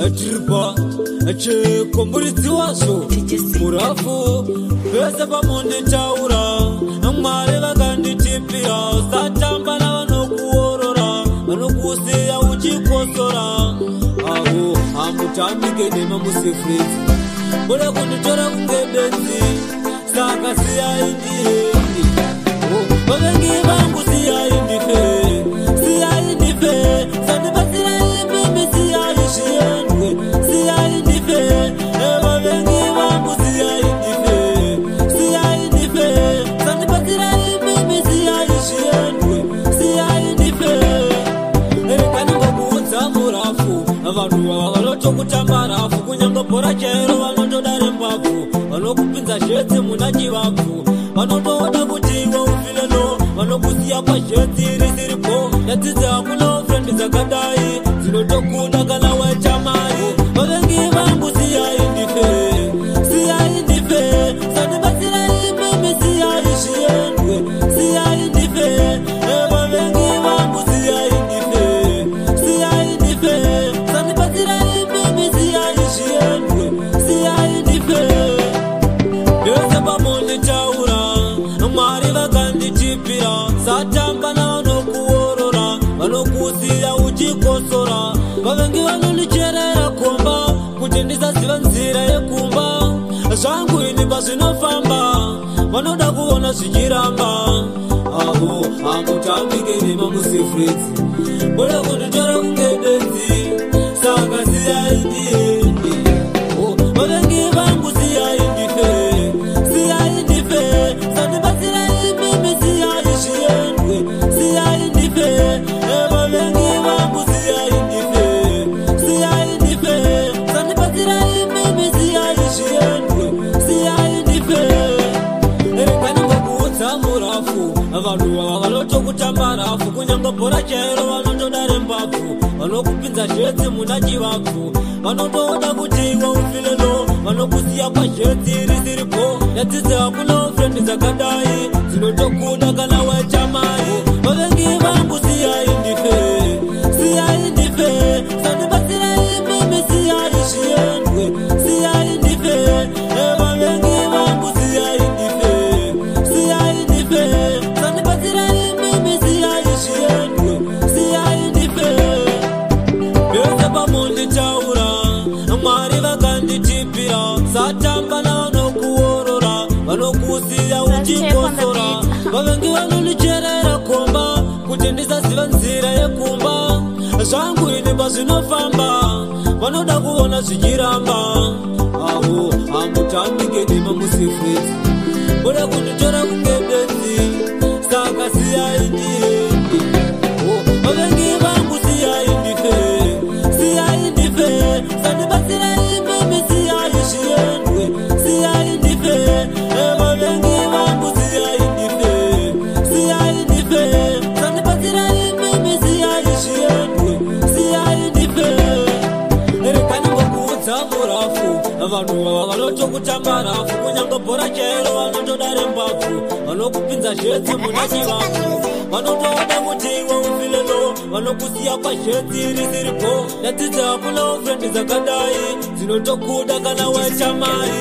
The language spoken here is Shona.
Atripa, ache komburitsi waso murafu pesa pamonde chaura amare vakanditipira satamba navanokuorora vanokusiya uchikosora avo hamutambike nemamusefrezi boda kunditora kunge benzi saka siyai ndiendi vavengi vangu siyai ndife siyai ndife sandibatsirai mimi siyai zviendwe siyai ndife vavengi vangu siyai ndife siyai ndife sandibatsirai mimi siyai zviendwe siyai ndife rekanimbokuudza murafu vanhu vava vanotokutamba rafu kunyange bhora chairo vanotodare mbabvu vanokupinza zvetsi muna chivabvu vanotoda kuti iwe ufileno vanokusiya pazvetsi risiripo yadzidzi hakuna ufrendi dzakadai dzinotokuda kana waita mari vavengi vangu siyai ndife siyai ndife sandibatsirai mimi siyai zviendwe siyai ndife vavengi vangu siyai ndife siyai ndife sandibatsirai mimi siyai zviendwe siyai ndife yose pamonde taura mwari vakanditipira satamba navanokuorora vanokusiya uchikosora vavengi vanondicherera komba kuti ndisaziva nzira yekumba zvangu ini pazvinofamba vanoda kuona zvichiramba avo hamutambike nemamusefredzi boda kunditora kunge benzi saka siyai ndiendi vavengi vangu siyai ndife siyai ndife sandibatsirai mimi siyai zviendwe siyai ndife vavengi vangu siyai ndife siyai ndife sandibatsirai mimi siyai zviendwe siyai ndife rekanimbokuudza murafu vanhu vava vanotokutamba rafu kunyange bhora chairo vanotodare mbabvu vanokupinza zvetsi muna chivabvu vanotoda kuti iwe ufileno vanokusiya pazvetsi risiripo yadzidzi hakuna ufrendi dzakadai dzinotokuda kana waita mari vavengi vangu siyai ndife siyai ndife sandibatsirai mimi siyai zviendwe siyai ndife vavengi vangu siyai ndife siyai ndife sandibatsirai mimi siyai zviendwe siyai ndife yose pamonde taura mwari vakanditipira satamba navanokuorora vanokusiya uchikosora vavengi vanondicherera komba kuti ndisaziva nzira yekumba zvangu ini pazvinofamba vanoda kuona zvichiramba avo hamutambike nemamusefredzi boda kunditora kunge benzi saka siyai ndiendi vavengi vangu siyai ndife siyai ndife sandibatsirai mimi siyai zviendwe siyai ndife vavengi vangu siyai ndife siyai ndife sandibatsirai mimi siyai zviendwe siyai ndife rekanimbokuudza murafu vanhu vava vanotokutamba rafu kunyange bhora chairo vanotodare mbabvu vanokupinza zvetsi muna chivabvu vanotoda kuti iwe ufileno vanokusiya pazvetsi risiripo yadzidzi hakuna ufrendi dzakadai dzinotokuda kana waita mari